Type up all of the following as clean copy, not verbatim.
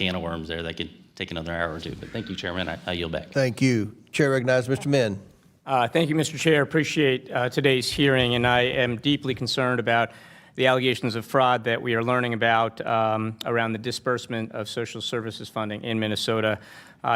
can of worms there that could take another hour or two. But thank you, Chairman. I yield back. Thank you. Chair recognizes Mr. Min. Thank you, Mr. Chair. Appreciate today's hearing, and I am deeply concerned about the allegations of fraud that we are learning about around the disbursement of social services funding in Minnesota.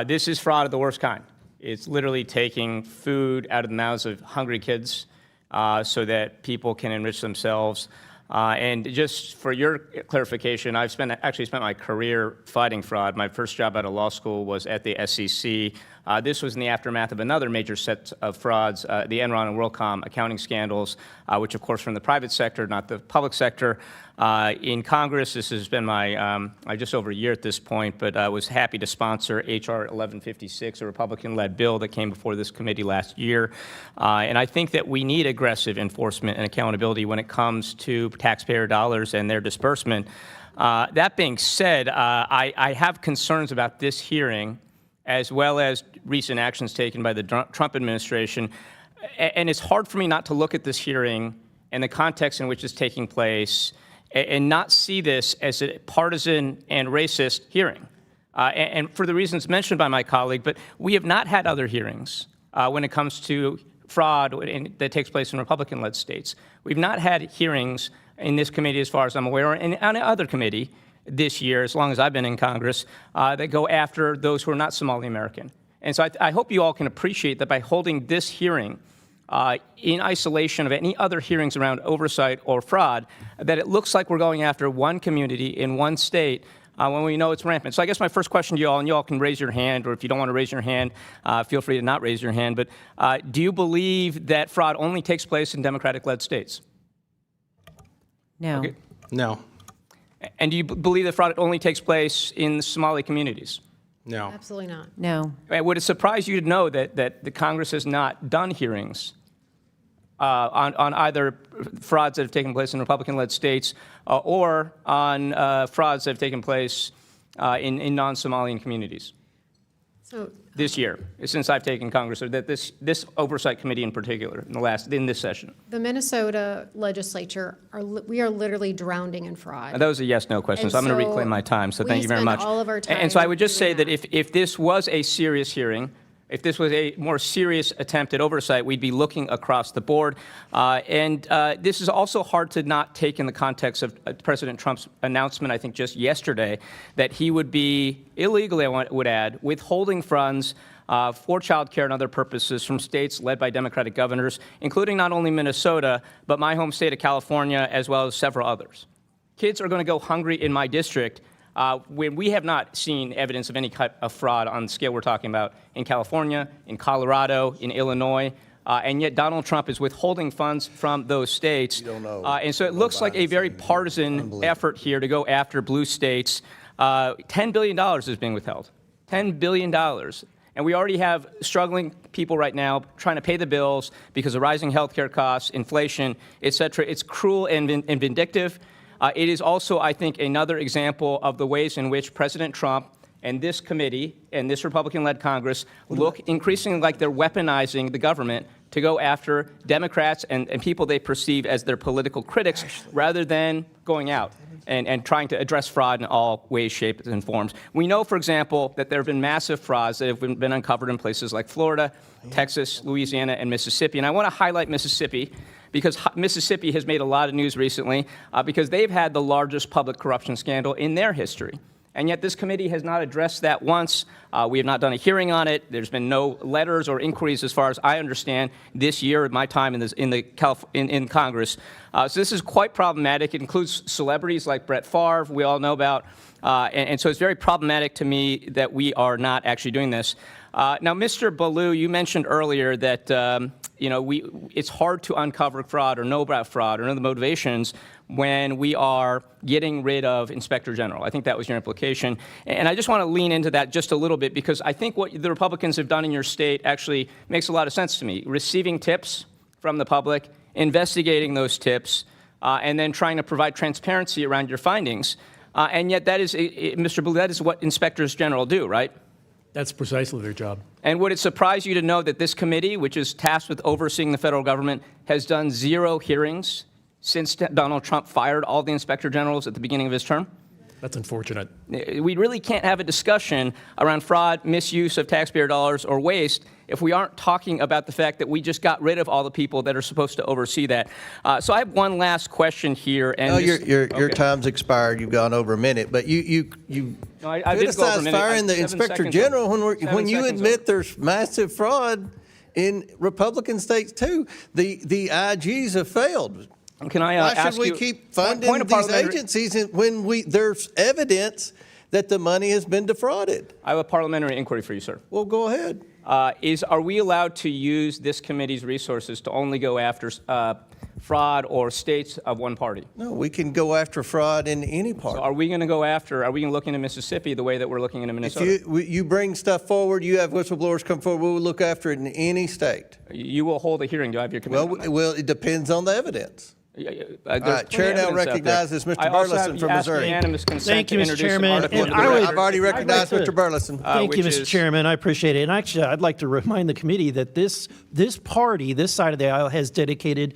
This is fraud of the worst kind. It's literally taking food out of the mouths of hungry kids so that people can enrich themselves. And just for your clarification, I've actually spent my career fighting fraud. My first job out of law school was at the SEC. This was in the aftermath of another major set of frauds, the Enron and WorldCom accounting scandals, which, of course, from the private sector, not the public sector. In Congress, this has been my just over a year at this point, but I was happy to sponsor H.R. 1156, a Republican-led bill that came before this committee last year. And I think that we need aggressive enforcement and accountability when it comes to taxpayer dollars and their disbursement. That being said, I have concerns about this hearing, as well as recent actions taken by the Trump administration. And it's hard for me not to look at this hearing and the context in which it's taking place and not see this as a partisan and racist hearing. And for the reasons mentioned by my colleague, but we have not had other hearings when it comes to fraud that takes place in Republican-led states. We've not had hearings in this committee, as far as I'm aware, or in any other committee this year, as long as I've been in Congress, that go after those who are not Somali American. And so I hope you all can appreciate that by holding this hearing in isolation of any other hearings around oversight or fraud, that it looks like we're going after one community in one state when we know it's rampant. So I guess my first question to you all, and you all can raise your hand, or if you don't want to raise your hand, feel free to not raise your hand, but do you believe that fraud only takes place in Democratic-led states? No. Okay. No. And do you believe that fraud only takes place in the Somali communities? No. Absolutely not. No. Would it surprise you to know that the Congress has not done hearings on either frauds that have taken place in Republican-led states or on frauds that have taken place in non-Somalian communities So this year, since I've taken Congress, or that this Oversight Committee in particular in this session? the Minnesota legislature, we are literally drowning in fraud. That was a yes/no question, And so I'm going to so reclaim my time, so we thank you very spend much. all of our time And so I would just say doing that that. if this was a serious hearing, if this was a more serious attempt at oversight, we'd be looking across the board. This is also hard to not take in the context of President Trump's announcement, I think just yesterday, that he would be illegally, I would add, withholding funds for child care and other purposes from states led by Democratic governors, including not only Minnesota, but my home state of California, as well as several others. Kids are going to go hungry in my district when we have not seen evidence of any type of fraud on the scale we're talking about in California, in Colorado, in Illinois, and yet Donald Trump is withholding funds from those states. You don't know. And so it looks like a very partisan effort here to go after blue states. $10 billion is being withheld. $10 billion. And we already have struggling people right now trying to pay the bills because of rising healthcare costs, inflation, et cetera. It's cruel and vindictive. It is also, I think, another example of the ways in which President Trump and this committee and this Republican-led Congress look increasingly like they're weaponizing the government to go after Democrats and people they perceive as their political critics rather than going out and trying to address fraud in all ways, shapes, and forms. We know, for example, that there have been massive frauds that have been uncovered in places like Florida, Texas, Louisiana, and Mississippi. And I want to highlight Mississippi because Mississippi has made a lot of news recently because they've had the largest public corruption scandal in their history. And yet this committee has not addressed that once. We have not done a hearing on it. There's been no letters or inquiries, as far as I understand, this year, my time in Congress. So this is quite problematic. It includes celebrities like Brett Favre, we all know about. And so it's very problematic to me that we are not actually doing this. Now, Mr. Ballou, you mentioned earlier that it's hard to uncover fraud or know about fraud or know the motivations when we are getting rid of Inspector General. I think that was your implication. And I just want to lean into that just a little bit because I think what the Republicans have done in your state actually makes a lot of sense to me. Receiving tips from the public, investigating those tips, and then trying to provide transparency around your findings. And yet that is, Mr. Ballou, that is what Inspectors General do, right? That's precisely their job. And would it surprise you to know that this committee, which is tasked with overseeing the federal government, has done 0 hearings since Donald Trump fired all the inspector generals at the beginning of his term? That's unfortunate. We really can't have a discussion around fraud, misuse of taxpayer dollars, or waste if we aren't talking about the fact that we just got rid of all the people that are supposed to oversee that. So I have one last question here. And No, this- your okay. time's expired. You've gone over a minute, but you No, I did go over a criticize minute. firing the 7 inspector seconds general over. when you 7 seconds admit over. there's massive fraud in Republican states too. The IGs have failed. Can I Why ask should we you keep point funding of these parliamentary- agencies when there's evidence that the money has been defrauded? I have a parliamentary inquiry for you, sir. Well, go ahead. Are we allowed to use this committee's resources to only go after fraud or states of one party? No, we can go after fraud in any part. So are we going to look into Mississippi the way that we're looking into If Minnesota? you bring stuff forward, you have whistleblowers come forward, we will look after it in any state. You will hold a hearing. Do I have your commitment? on that? Well, it depends on the evidence. There's All right, plenty Chair of now evidence out there. recognizes Mr. I also Burleson have from asked Missouri. unanimous consent Thank you, to Mr. introduce an Chairman. article And into I the would- record. I've already recognized I'd like Mr. to- Burleson. Thank you, which Mr. is- Chairman. I appreciate it. And actually, I'd like to remind the committee that this party, this side of the aisle, has dedicated